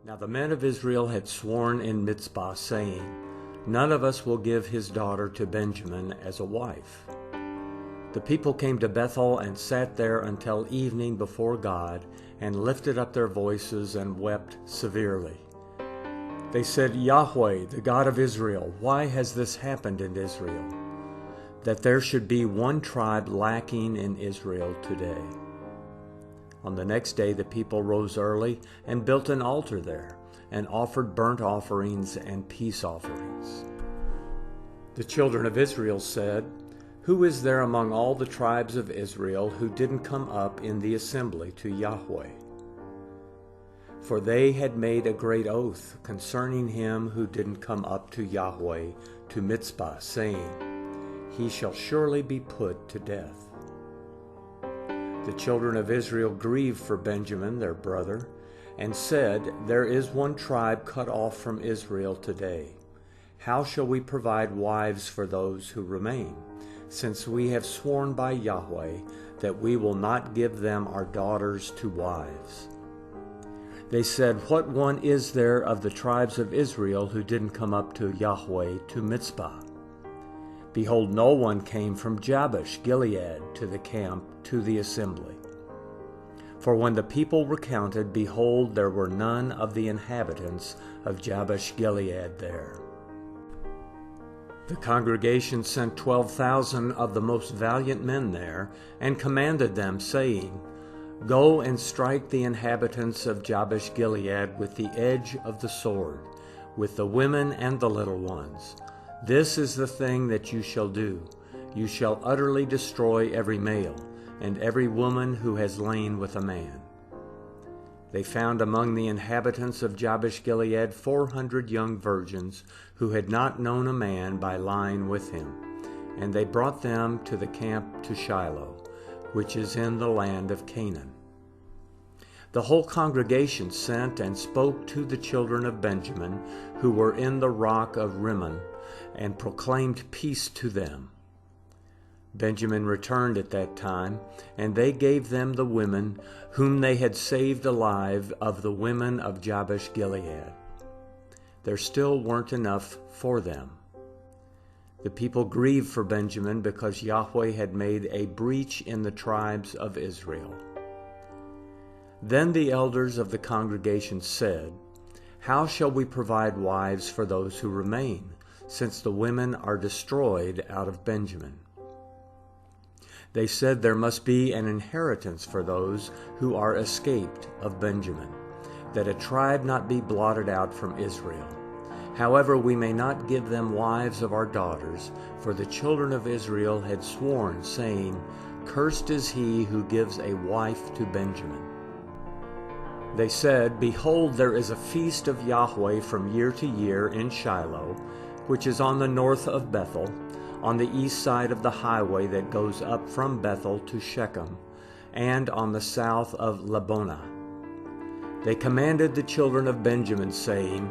Now the men of Israel had sworn in Mizpah, saying, "None of us will give his daughter to Benjamin as a wife." The people came to Bethel and sat there until evening before God, and lifted up their voices and wept severely. They said, "Yahweh, the God of Israel, why has this happened in Israel, that there should be one tribe lacking in Israel today?" On the next day the people rose early and built an altar there, and offered burnt offerings and peace offerings. The children of Israel said, "Who is there among all the tribes of Israel who didn't come up in the assembly to Yahweh?" For they had made a great oath concerning him who didn't come up to Yahweh to Mizpah, saying, "He shall surely be put to death." The children of Israel grieved for Benjamin their brother, and said, "There is one tribe cut off from Israel today. How shall we provide wives for those who remain, since we have sworn by Yahweh that we will not give them our daughters to wives?" They said, "What one is there of the tribes of Israel who didn't come up to Yahweh to Mizpah?" Behold, no one came from Jabesh Gilead to the camp to the assembly. For when the people were counted, behold, there were none of the inhabitants of Jabesh Gilead there. The congregation sent 12,000 of the most valiant men there, and commanded them, saying, "Go and strike the inhabitants of Jabesh Gilead with the edge of the sword, with the women and the little ones. This is the thing that you shall do. You shall utterly destroy every male, and every woman who has lain with a man." They found among the inhabitants of Jabesh Gilead 400 young virgins who had not known a man by lying with him, and they brought them to the camp to Shiloh, which is in the land of Canaan. The whole congregation sent and spoke to the children of Benjamin, who were in the rock of Rimmon, and proclaimed peace to them. Benjamin returned at that time, and they gave them the women whom they had saved alive of the women of Jabesh Gilead. There still weren't enough for them. The people grieved for Benjamin because Yahweh had made a breach in the tribes of Israel. Then the elders of the congregation said, "How shall we provide wives for those who remain, since the women are destroyed out of Benjamin?" They said, "There must be an inheritance for those who are escaped of Benjamin, that a tribe not be blotted out from Israel. However, we may not give them wives of our daughters, for the children of Israel had sworn, saying, 'Cursed is he who gives a wife to Benjamin.'" They said, "Behold, there is a feast of Yahweh from year to year in Shiloh, which is on the north of Bethel, on the east side of the highway that goes up from Bethel to Shechem, and on the south of Lebonah." They commanded the children of Benjamin, saying,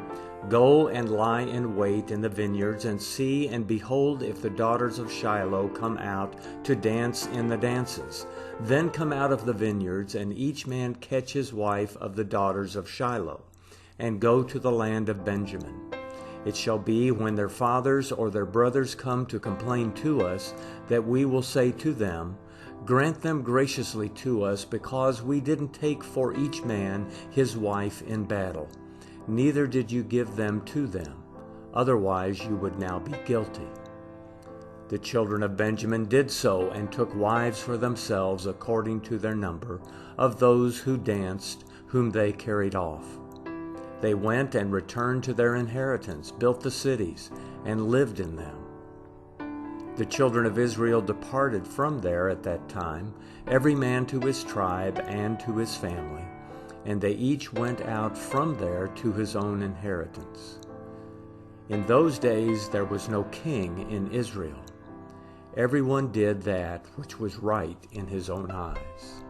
"Go and lie in wait in the vineyards, and see and behold if the daughters of Shiloh come out to dance in the dances. Then come out of the vineyards, and each man catch his wife of the daughters of Shiloh, and go to the land of Benjamin. It shall be when their fathers or their brothers come to complain to us, that we will say to them, 'Grant them graciously to us, because we didn't take for each man his wife in battle, neither did you give them to them. Otherwise you would now be guilty.'" The children of Benjamin did so, and took wives for themselves according to their number, of those who danced, whom they carried off. They went and returned to their inheritance, built the cities, and lived in them. The children of Israel departed from there at that time, every man to his tribe and to his family, and they each went out from there to his own inheritance. In those days there was no king in Israel. Everyone did that which was right in his own eyes.